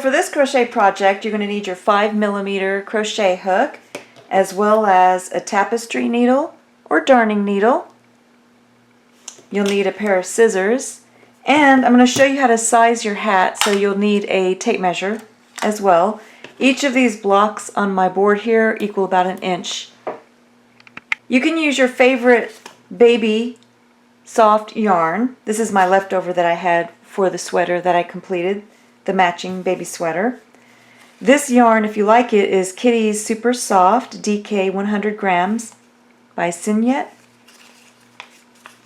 for this crochet project, you're going to need your 5mm crochet hook, as well as a tapestry needle or darning needle. You'll need a pair of scissors, and I'm going to show you how to size your hat, so you'll need a tape measure as well. Each of these blocks on my board here equal about 1 inch. You can use your favorite baby soft yarn. This is my leftover that I had for the sweater that I completed, the matching baby sweater. This yarn, if you like it, is Kitty's Super Soft DK 100 grams by Signet.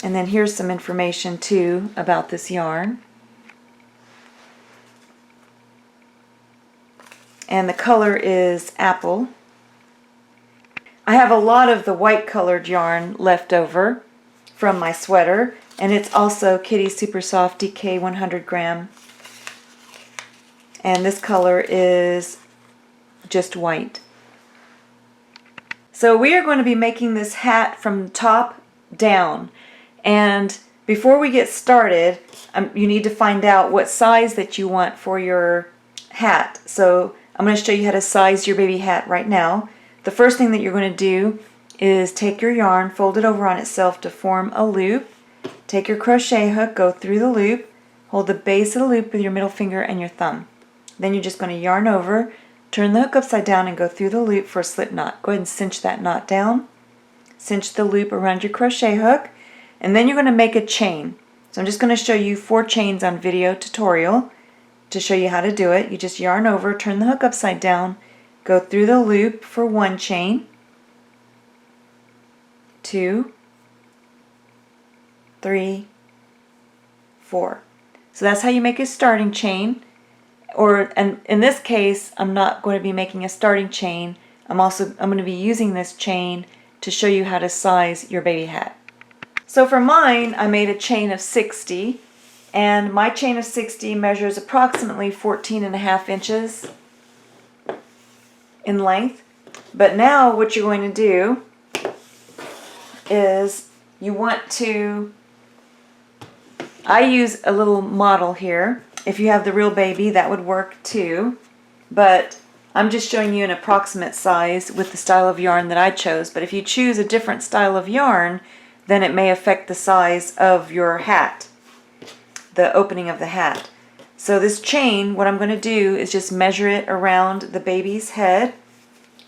And then here's some information too about this yarn. And the color is apple. I have a lot of the white colored yarn left over from my sweater, and it's also Kitty's Super Soft DK 100 gram. And this color is just white. So we are going to be making this hat from top down. And before we get started, you need to find out what size that you want for your hat. So I'm going to show you how to size your baby hat right now. The first thing that you're going to do is take your yarn, fold it over on itself to form a loop. Take your crochet hook, go through the loop, hold the base of the loop with your middle finger and your thumb. Then you're just going to yarn over, turn the hook upside down and go through the loop for a slip knot. Go ahead and cinch that knot down. Cinch the loop around your crochet hook, and then you're going to make a chain. So I'm just going to show you 4 chains on video tutorial to show you how to do it. You just yarn over, turn the hook upside down, go through the loop for 1 chain, 2, 3, 4. So that's how you make a starting chain. And in this case, I'm not going to be making a starting chain. I'm going to be using this chain to show you how to size your baby hat. So for mine, I made a chain of 60, and my chain of 60 measures approximately 14.5 inches in length. But now what you're going to do is you want to, I use a little model here. If you have the real baby, that would work too, but I'm just showing you an approximate size with the style of yarn that I chose. But if you choose a different style of yarn, then it may affect the size of your hat, the opening of the hat. So this chain, what I'm going to do is just measure it around the baby's head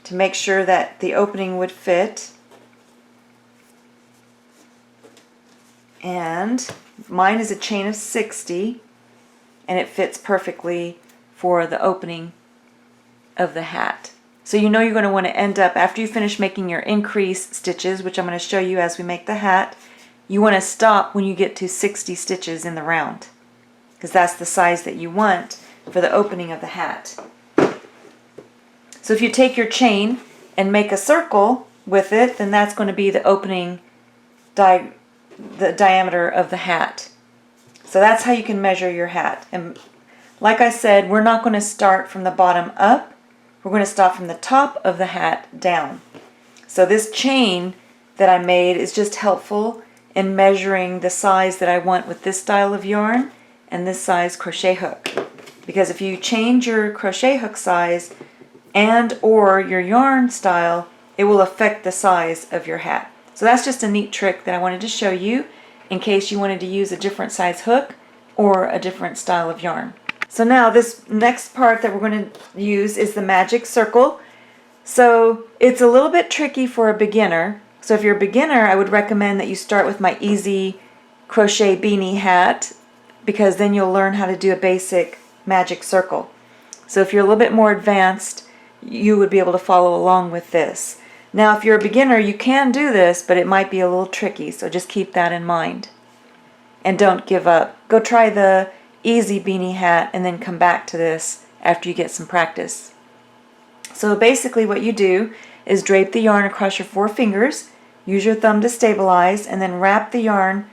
to make sure that the opening would fit. And mine is a chain of 60, and it fits perfectly for the opening of the hat. So you know you're going to want to end up, after you finish making your increase stitches, which I'm going to show you as we make the hat, you want to stop when you get to 60 stitches in the round, because that's the size that you want for the opening of the hat. So if you take your chain and make a circle with it, then that's going to be the opening, the diameter of the hat. So that's how you can measure your hat. And like I said, we're not going to start from the bottom up. We're going to start from the top of the hat down. So this chain that I made is just helpful in measuring the size that I want with this style of yarn and this size crochet hook. Because if you change your crochet hook size and or your yarn style, it will affect the size of your hat. So that's just a neat trick that I wanted to show you in case you wanted to use a different size hook or a different style of yarn. So now this next part that we're going to use is the magic circle. So it's a little bit tricky for a beginner. So if you're a beginner, I would recommend that you start with my easy crochet beanie hat, because then you'll learn how to do a basic magic circle. So if you're a little bit more advanced, you would be able to follow along with this. Now if you're a beginner, you can do this, but it might be a little tricky, so just keep that in mind. And don't give up. Go try the easy beanie hat and then come back to this after you get some practice. So basically what you do is drape the yarn across your 4 fingers, use your thumb to stabilize, and then wrap the yarn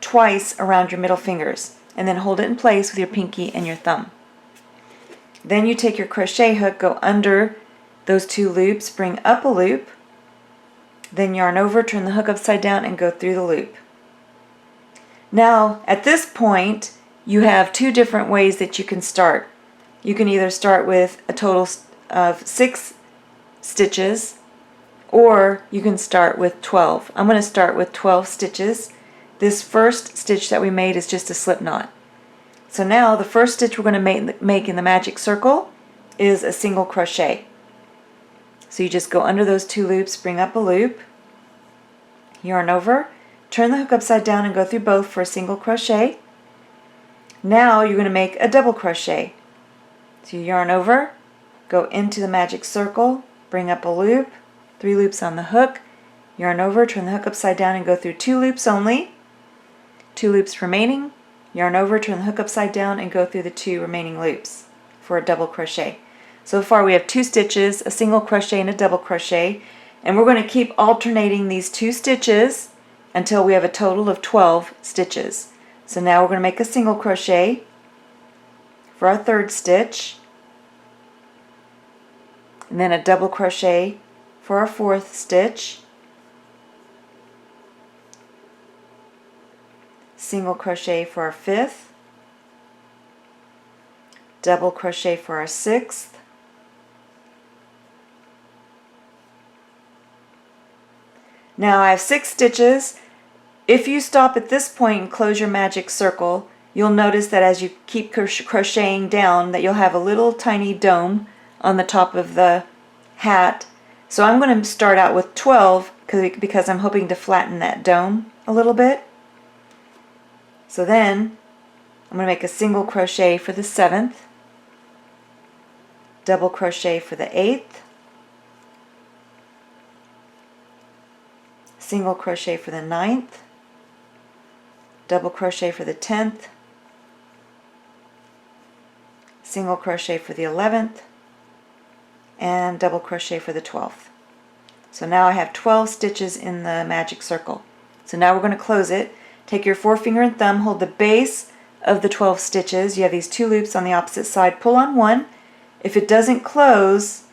twice around your middle fingers, and then hold it in place with your pinky and your thumb. Then you take your crochet hook, go under those 2 loops, bring up a loop, then yarn over, turn the hook upside down, and go through the loop. Now at this point you have 2 different ways that you can start. you can either start with a total of 6 stitches, or you can start with 12. I'm going to start with 12 stitches. This first stitch that we made is just a slip knot. So now the first stitch we're going to make in the magic circle is a single crochet. So you just go under those 2 loops, bring up a loop, yarn over, turn the hook upside down and go through both for a single crochet. Now you're going to make a double crochet. So you yarn over, go into the magic circle, bring up a loop, 3 loops on the hook, yarn over, turn the hook upside down and go through 2 loops only, 2 loops remaining, yarn over, turn the hook upside down and go through the 2 remaining loops for a double crochet. So far we have 2 stitches, a single crochet and a double crochet, and we're going to keep alternating these 2 stitches until we have a total of 12 stitches. So now we're going to make a single crochet for our 3rd stitch, and then a double crochet for our 4th stitch, single crochet for our 5th, double crochet for our 6th, now I have 6 stitches. If you stop at this point and close your magic circle, you'll notice that as you keep crocheting down that you'll have a little tiny dome on the top of the hat. So I'm going to start out with 12 because I'm hoping to flatten that dome a little bit. So then I'm going to make a single crochet for the 7th, double crochet for the 8th, single crochet for the 9th, double crochet for the 10th, single crochet for the 11th, and double crochet for the 12th. So now I have 12 stitches in the magic circle. So now we're going to close it. Take your forefinger and thumb, hold the base of the 12 stitches. You have these 2 loops on the opposite side. Pull on one. If it doesn't close,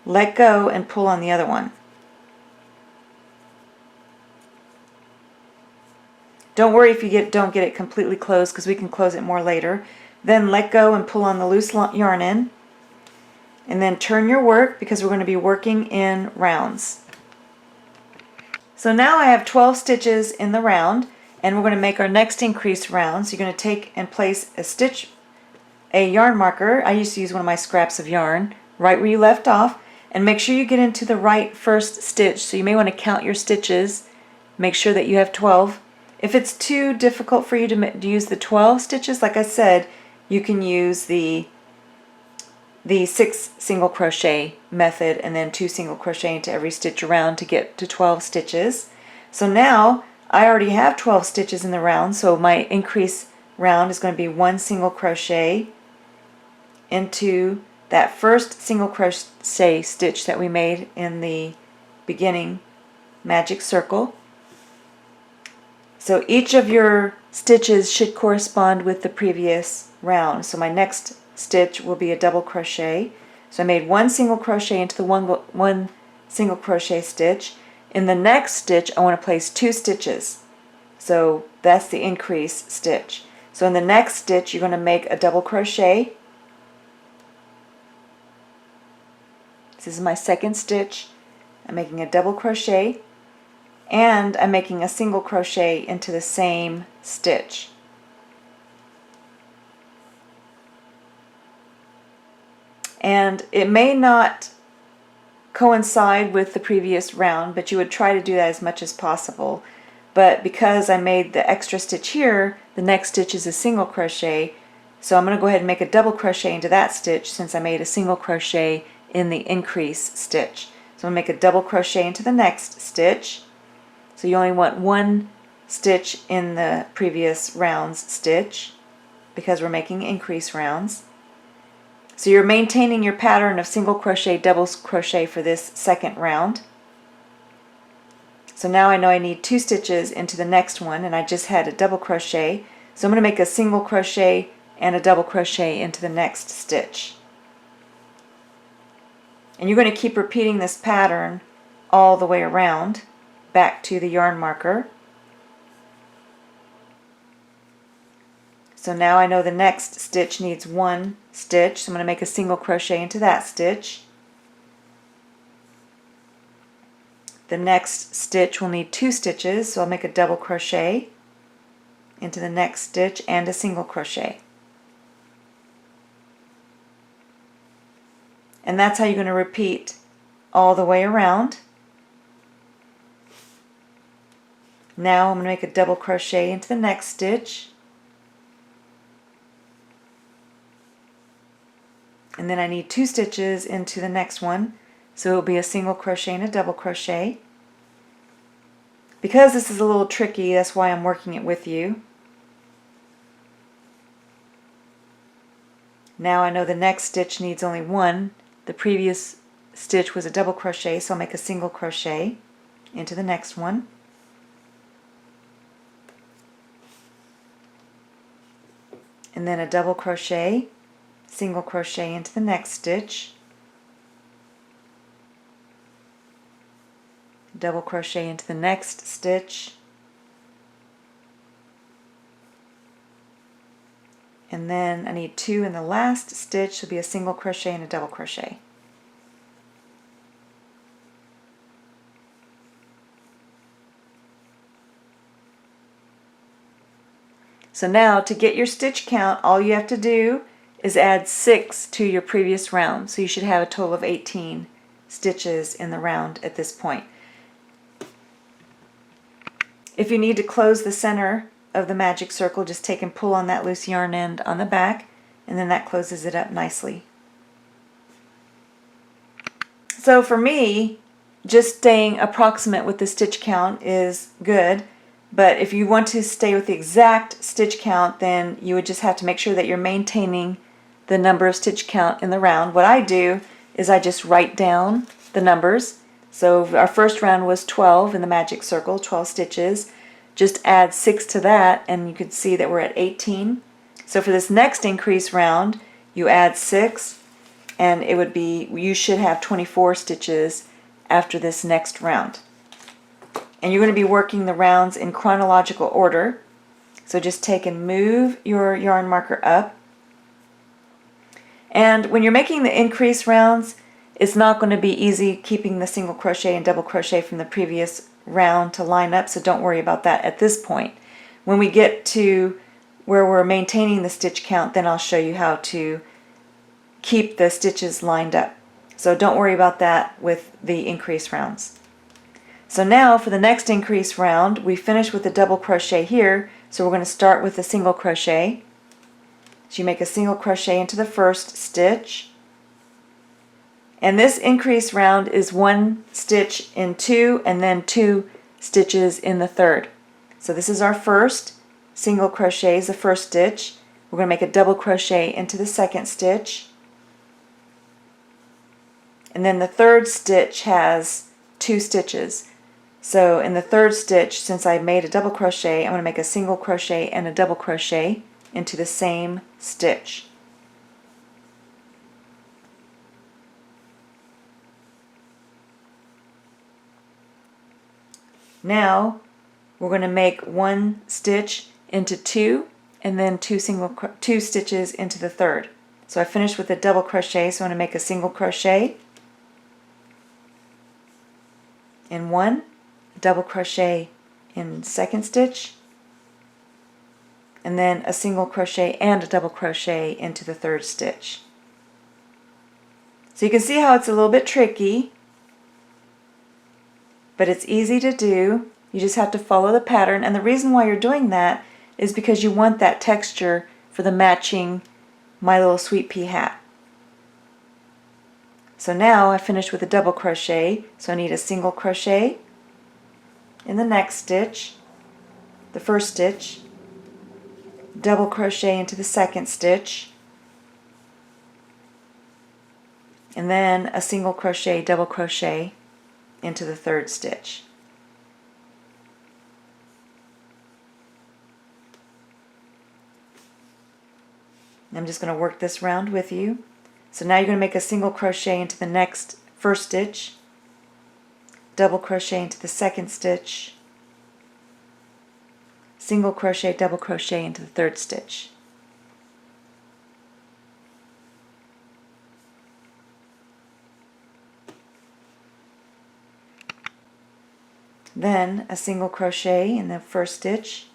let go and pull on the other one. Don't worry if you don't get it completely closed, because we can close it more later. Then let go and pull on the loose yarn end. And then turn your work, because we're going to be working in rounds. So now I have 12 stitches in the round, and we're going to make our next increase round. So you're going to take and place a yarn marker. I used to use one of my scraps of yarn right where you left off, and make sure you get into the right first stitch. So you may want to count your stitches, make sure that you have 12. If it's too difficult for you to use the 12 stitches, like I said, you can use the 6 single crochet method and then 2 single crochet into every stitch around to get to 12 stitches. So now I already have 12 stitches in the round, so my increase round is going to be 1 single crochet into that first single crochet stitch that we made in the beginning magic circle. So each of your stitches should correspond with the previous round. So my next stitch will be a double crochet. So I made 1 single crochet into the one single crochet stitch. In the next stitch I want to place 2 stitches. So that's the increase stitch. So in the next stitch you're going to make a double crochet. This is my second stitch. I'm making a double crochet, and I'm making a single crochet into the same stitch. And it may not coincide with the previous round, but you would try to do that as much as possible. But because I made the extra stitch here, the next stitch is a single crochet, so I'm going to go ahead and make a double crochet into that stitch since I made a single crochet in the increase stitch. So I'm going to make a double crochet into the next stitch. So you only want 1 stitch in the previous round's stitch because we're making increase rounds. So you're maintaining your pattern of single crochet, double crochet for this second round. So now I know I need 2 stitches into the next one, and I just had a double crochet. So I'm going to make a single crochet and a double crochet into the next stitch. And you're going to keep repeating this pattern all the way around back to the yarn marker. So now I know the next stitch needs 1 stitch, so I'm going to make a single crochet into that stitch. The next stitch will need 2 stitches, so I'll make a double crochet into the next stitch and a single crochet. And that's how you're going to repeat all the way around. Now I'm going to make a double crochet into the next stitch. And then I need 2 stitches into the next one, so it will be a single crochet and a double crochet. Because this is a little tricky, that's why I'm working it with you. Now I know the next stitch needs only 1. The previous stitch was a double crochet, so I'll make a single crochet into the next one. And then a double crochet, single crochet into the next stitch, double crochet into the next stitch, and then I need 2 in the last stitch, so it'll be a single crochet and a double crochet. So now to get your stitch count, all you have to do is add 6 to your previous round. So you should have a total of 18 stitches in the round at this point. If you need to close the center of the magic circle, just take and pull on that loose yarn end on the back, and then that closes it up nicely. So for me, just staying approximate with the stitch count is good. But if you want to stay with the exact stitch count, then you would just have to make sure that you're maintaining the number of stitch count in the round. What I do is I just write down the numbers. So our first round was 12 in the magic circle, 12 stitches. Just add 6 to that and you can see that we're at 18. So for this next increase round, you add 6 and it would be, you should have 24 stitches after this next round. And you're going to be working the rounds in chronological order. So just take and move your yarn marker up. And when you're making the increase rounds, it's not going to be easy keeping the single crochet and double crochet from the previous round to line up, so don't worry about that at this point. When we get to where we're maintaining the stitch count, then I'll show you how to keep the stitches lined up. So don't worry about that with the increase rounds. So now for the next increase round, we finish with a double crochet here, so we're going to start with a single crochet. So you make a single crochet into the first stitch. And this increase round is 1 stitch in 2 and then 2 stitches in the third. So this is our first single crochet, is the first stitch. We're going to make a double crochet into the second stitch. And then the third stitch has 2 stitches. So in the third stitch, since I made a double crochet, I'm going to make a single crochet and a double crochet into the same stitch. Now we're going to make 1 stitch into 2 and then 2 stitches into the third. So I finished with a double crochet, so I'm going to make a single crochet in 1, double crochet in second stitch, and then a single crochet and a double crochet into the third stitch. So you can see how it's a little bit tricky, but it's easy to do. You just have to follow the pattern, and the reason why you're doing that is because you want that texture for the matching My Little Sweet Pea hat. So now I finished with a double crochet, so I need a single crochet in the next stitch, the first stitch, double crochet into the second stitch, and then a single crochet, double crochet into the third stitch. I'm just going to work this round with you. So now you're going to make a single crochet into the next first stitch, double crochet into the second stitch, single crochet, double crochet into the third stitch. Then a single crochet in the first stitch,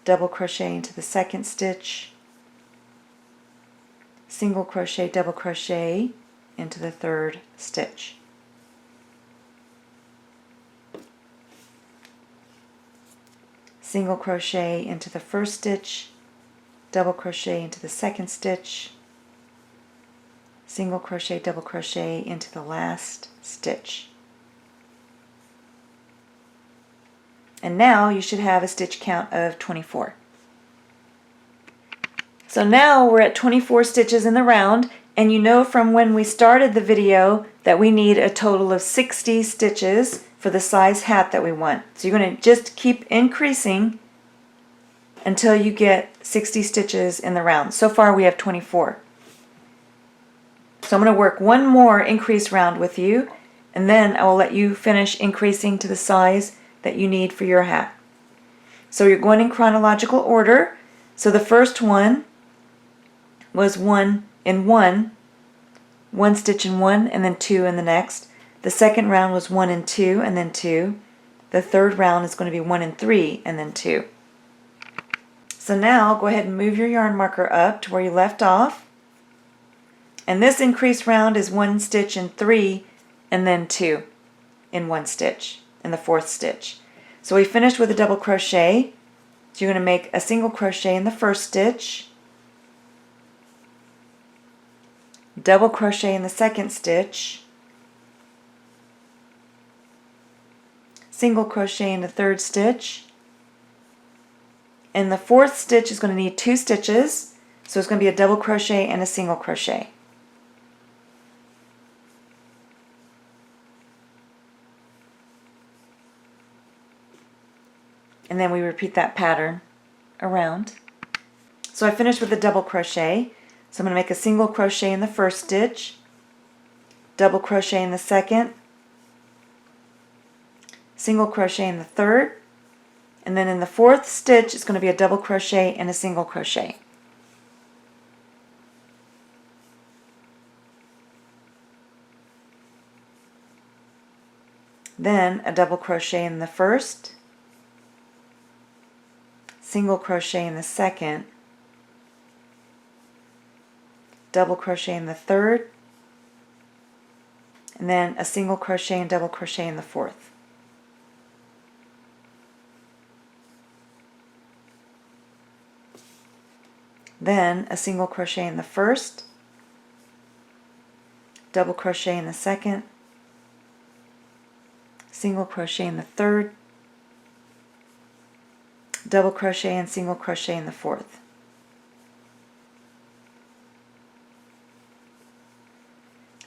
double crochet into the second stitch, single crochet, double crochet into the third stitch. Single crochet into the first stitch, double crochet into the second stitch, single crochet, double crochet into the last stitch. And now you should have a stitch count of 24. So now we're at 24 stitches in the round, and you know from when we started the video that we need a total of 60 stitches for the size hat that we want. So you're going to just keep increasing until you get 60 stitches in the round. So far we have 24. So I'm going to work one more increase round with you, and then I will let you finish increasing to the size that you need for your hat. So you're going in chronological order. So the first one was 1 in 1, 1 stitch in 1, and then 2 in the next. The second round was 1 and 2, and then 2. The third round is going to be 1 and 3, and then 2. So now go ahead and move your yarn marker up to where you left off. And this increase round is 1 stitch in 3, and then 2 in 1 stitch, in the fourth stitch. So we finished with a double crochet. So you're going to make a single crochet in the first stitch, double crochet in the second stitch, single crochet in the third stitch, and the fourth stitch is going to need 2 stitches, so it's going to be a double crochet and a single crochet. And then we repeat that pattern around. So I finished with a double crochet, so I'm going to make a single crochet in the first stitch, double crochet in the second, single crochet in the third, and then in the fourth stitch it's going to be a double crochet and a single crochet. Then a double crochet in the first, single crochet in the second, double crochet in the third, and then a single crochet and double crochet in the fourth. Then a single crochet in the first, double crochet in the second, single crochet in the third, double crochet and single crochet in the fourth.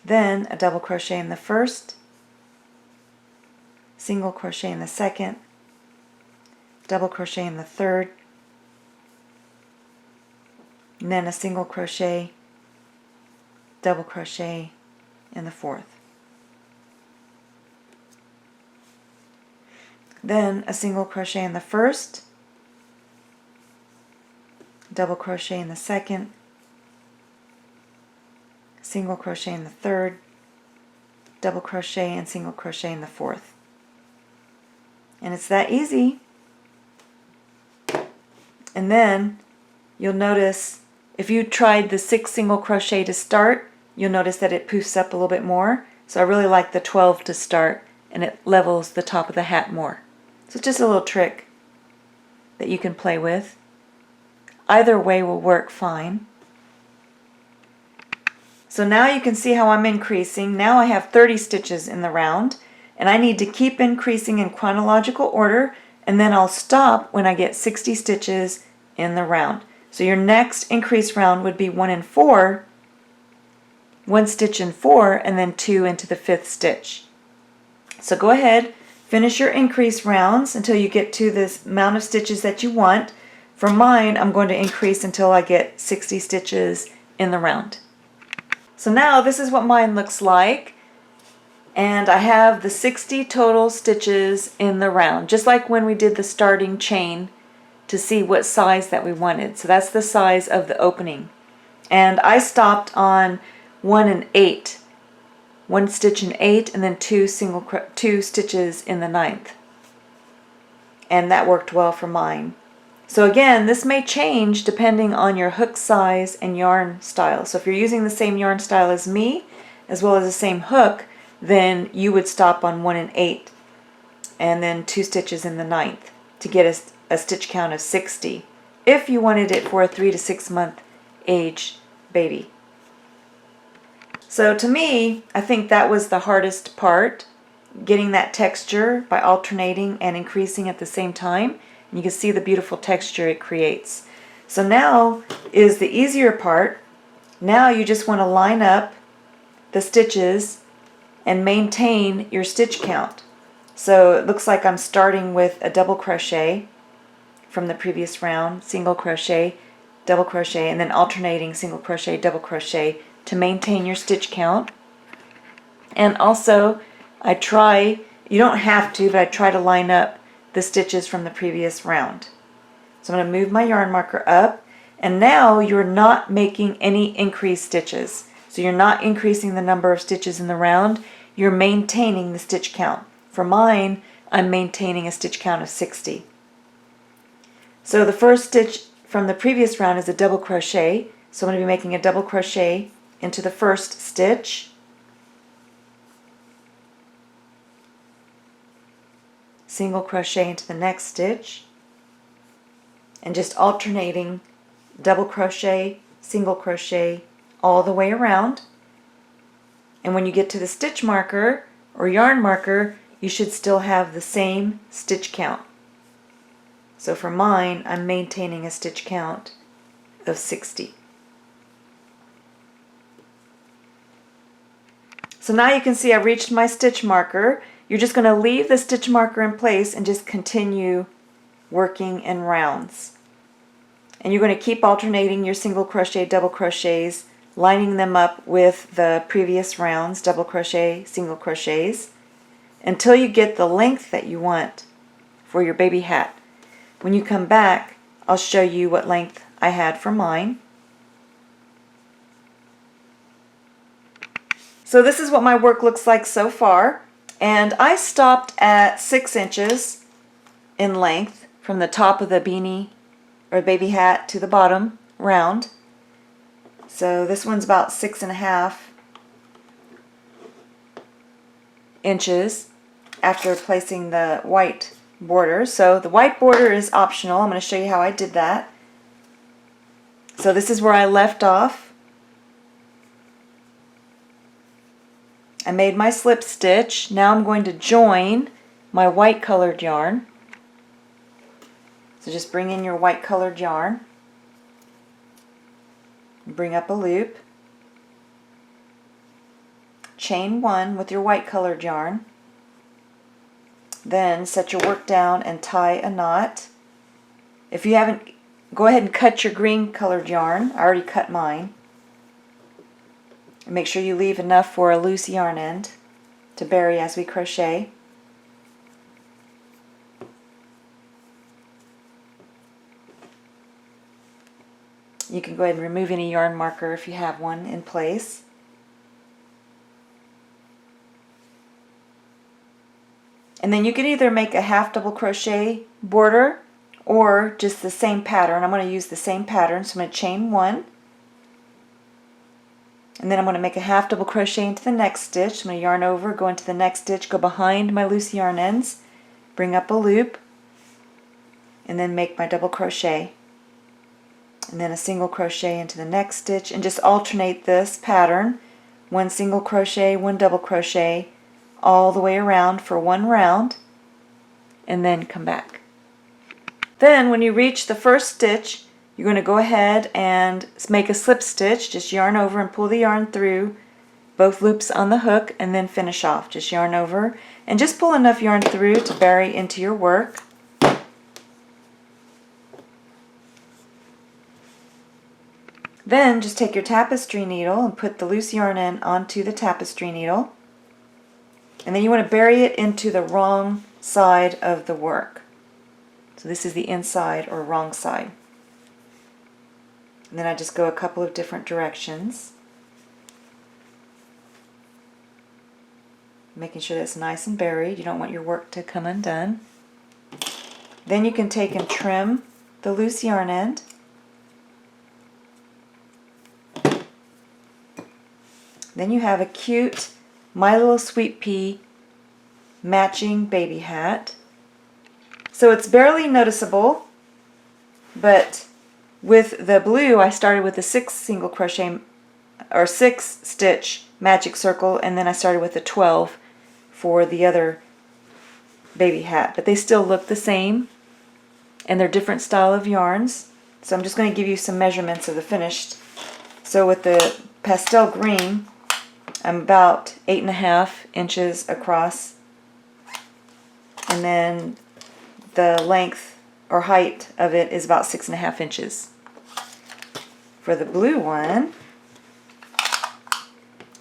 Then a double crochet in the first, single crochet in the second, double crochet in the third, and then a single crochet, double crochet in the fourth. Then a single crochet in the first, double crochet in the second, single crochet in the third, double crochet and single crochet in the fourth. And it's that easy. And then you'll notice if you tried the 6 single crochet to start, you'll notice that it poofs up a little bit more. So I really like the 12 to start, and it levels the top of the hat more. So it's just a little trick that you can play with. Either way will work fine. So now you can see how I'm increasing. Now I have 30 stitches in the round, and I need to keep increasing in chronological order, and then I'll stop when I get 60 stitches in the round. So your next increase round would be 1 in 4, 1 stitch in 4, and then 2 into the 5th stitch. So go ahead, finish your increase rounds until you get to this amount of stitches that you want. For mine, I'm going to increase until I get 60 stitches in the round. So now this is what mine looks like, and I have the 60 total stitches in the round, just like when we did the starting chain to see what size that we wanted. So that's the size of the opening, and I stopped on 1 and 8, 1 stitch in 8, and then 2 stitches in the 9th. and that worked well for mine. So again, this may change depending on your hook size and yarn style. So if you're using the same yarn style as me, as well as the same hook, then you would stop on 1 1/8 and then 2 stitches in the 9th to get a stitch count of 60 if you wanted it for a 3 to 6 month age baby. So to me, I think that was the hardest part, getting that texture by alternating and increasing at the same time. And you can see the beautiful texture it creates. So now is the easier part. Now you just want to line up the stitches and maintain your stitch count. So it looks like I'm starting with a double crochet from the previous round, single crochet, double crochet, and then alternating single crochet, double crochet to maintain your stitch count. And also you don't have to, but I try to line up the stitches from the previous round. So I'm going to move my yarn marker up, and now you're not making any increased stitches. So you're not increasing the number of stitches in the round, you're maintaining the stitch count. For mine, I'm maintaining a stitch count of 60. So the first stitch from the previous round is a double crochet, so I'm going to be making a double crochet into the first stitch, single crochet into the next stitch, and just alternating double crochet, single crochet all the way around. And when you get to the stitch marker or yarn marker, you should still have the same stitch count. So for mine, I'm maintaining a stitch count of 60. So now you can see I reached my stitch marker. You're just going to leave the stitch marker in place and just continue working in rounds. And you're going to keep alternating your single crochet, double crochets, lining them up with the previous rounds, double crochet, single crochets, until you get the length that you want for your baby hat. When you come back, I'll show you what length I had for mine. So this is what my work looks like so far, and I stopped at 6 inches in length from the top of the beanie or baby hat to the bottom round. So this one's about 6.5 inches after placing the white border. So the white border is optional. I'm going to show you how I did that. So this is where I left off. I made my slip stitch. Now I'm going to join my white colored yarn. So just bring in your white colored yarn. Bring up a loop. Chain 1 with your white colored yarn. Then set your work down and tie a knot. If you haven't, go ahead and cut your green colored yarn. I already cut mine. And make sure you leave enough for a loose yarn end to bury as we crochet. You can go ahead and remove any yarn marker if you have one in place. And then you can either make a half double crochet border or just the same pattern. I'm going to use the same pattern, so I'm going to chain 1. And then I'm going to make a half double crochet into the next stitch. I'm going to yarn over, go into the next stitch, go behind my loose yarn ends, bring up a loop, and then make my double crochet. And then a single crochet into the next stitch, and just alternate this pattern, 1 single crochet, 1 double crochet, all the way around for 1 round, and then come back. Then when you reach the first stitch, you're going to go ahead and make a slip stitch. Just yarn over and pull the yarn through both loops on the hook, and then finish off. Just yarn over and just pull enough yarn through to bury into your work. Then just take your tapestry needle and put the loose yarn end onto the tapestry needle. And then you want to bury it into the wrong side of the work. So this is the inside or wrong side. And then I just go a couple of different directions, making sure that it's nice and buried. You don't want your work to come undone. Then you can take and trim the loose yarn end. Then you have a cute My Little Sweet Pea matching baby hat. So it's barely noticeable, but with the blue I started with a 6 single crochet or 6 stitch magic circle, and then I started with a 12 for the other baby hat, but they still look the same and they're different style of yarns. So I'm just going to give you some measurements of the finished. So with the pastel green, I'm about 8.5 inches across, and then the length or height of it is about 6.5 inches. For the blue one,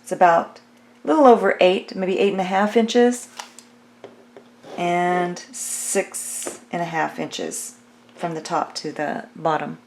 it's about a little over 8, maybe 8.5 inches, and 6.5 inches from the top to the bottom.